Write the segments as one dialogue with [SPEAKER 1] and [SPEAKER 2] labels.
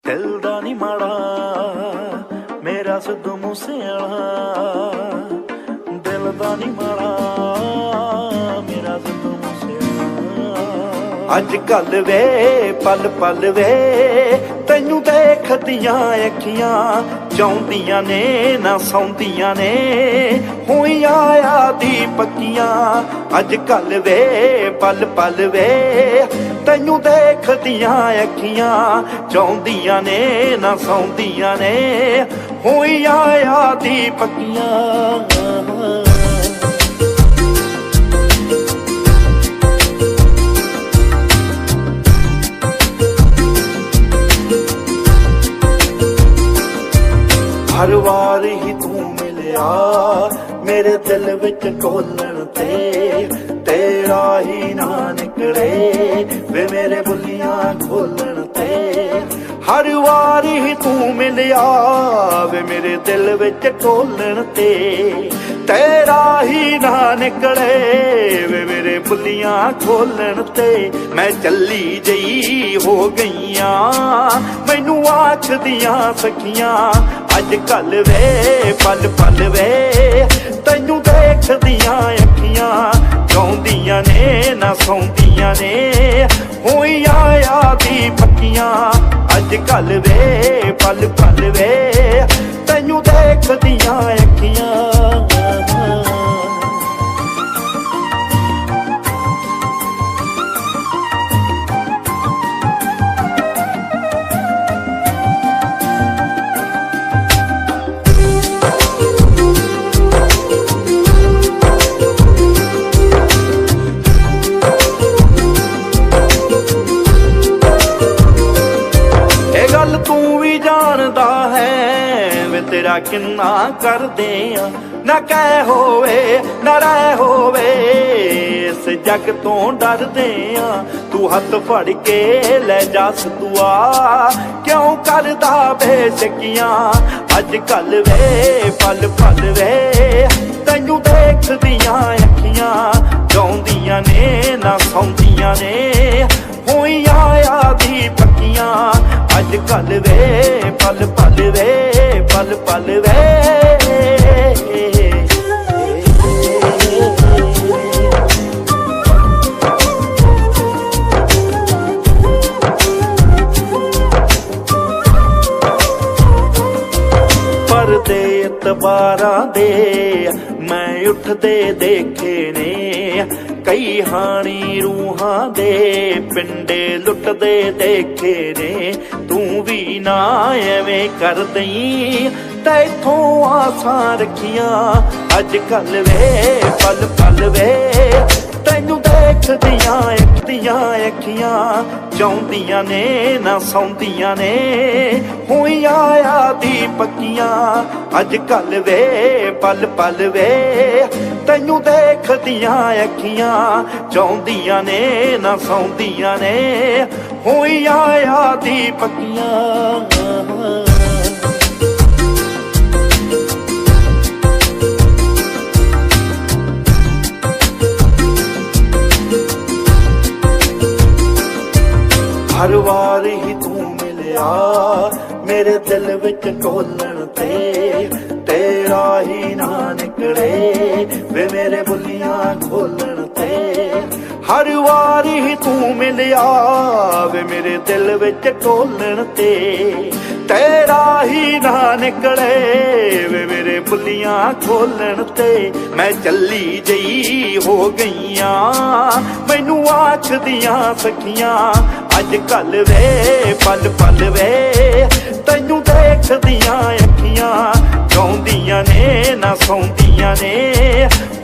[SPEAKER 1] दिल दा नी माड़ा मेरा सिद्धू मूसेआला, दिल दा नी माड़ा मेरा सिद्धू मूसेआला। अज कल वे पल पल वे तैनू देखदियां अखियां चाहुंदियां ने ना सौंदियां ने होइयां यादी पक्कियां। अज कल वे पल पल वे तैनू देखदियां अखियां चाहुंदियां ने ना सौंदियां ने होइयां यादी पक्कियां। हर वार ही तू मिलिया मेरे दिल विच ढोलण ते, तेरा ही ना निकले वे मेरे बुलियां खोलण ते। हर वार ही तू मिलिया वे मेरे दिल विच ढोलण ते, तेरा ही ना निकले वे मेरे बुलियां खोलण ते। मैं चली जई हो गईयां मैनू आखदियां सखियां अज कल वे पल पल वे तैनू देखदियां अखियां चाहुंदियां ने ना सौंदियां ने होइयां यादी पक्कियां। अज कल वे पल पल वे तैनू देखदियां अखियां। गल तू भी जानदा है वे तेरा किन्ना करदे आ, ना कह होवे ना रह होवे इस जग तो डरदे आ। तू हथ फड़ के ले जा सतुआ क्यों करदा बेशकियां। अज कल वे पल पल वे तैनू देखदियां अखियां चाहुंदियां ने ना सौंदियां ने होइयां यादी पक्कियां। अज कल वे पल पल वे पल पल वे परदे इतबारां दे मैं उठदे देखे ने, कई हानी रूहां दे पिंडे लुटदे देखे ने। तू भी ना एवें कर दई तैथों आसां रखियां। अज कल वे पल पल वे तैनू देखदियां अखियां चाहुंदियां ने ना सौंदियां ने होइयां यादी पक्कियां। अज कल वे पल पल वे तैनू देखदियां अखियां चाहुंदियां ने ना सौंदियां ने होइयां यादी पक्कियां। हर वार ही तू मिलिया मेरे दिल विच ढोलण ते, तेरा ही ना निकले वे मेरे बुलियां खोलण ते। हर वार ही तू मिलिया वे मेरे दिल विच ढोलण ते, तेरा ही ना निकले वे मेरे बुलियां खोलण ते। मैं चली जई हो गईयां मैनू आखदियां सखियां अज कल वे पल पल वे तैनू देखदियां अखियां चाहुंदियां ने ना सौंदियां ने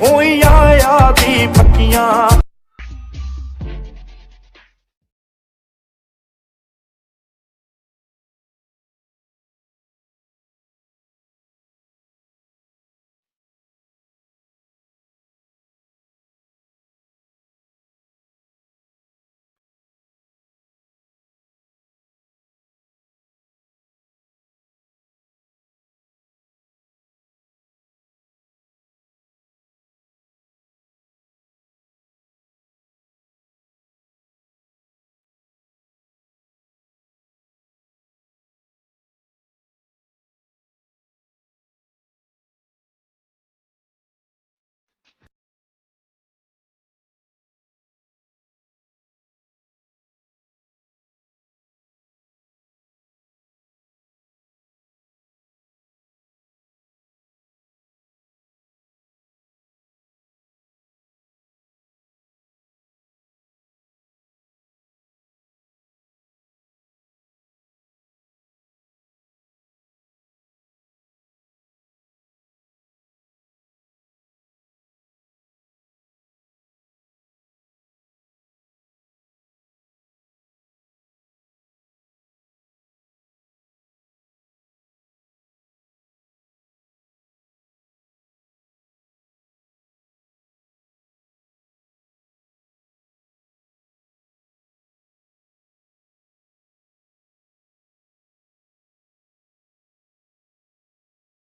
[SPEAKER 1] होइयां यादी पक्कियां।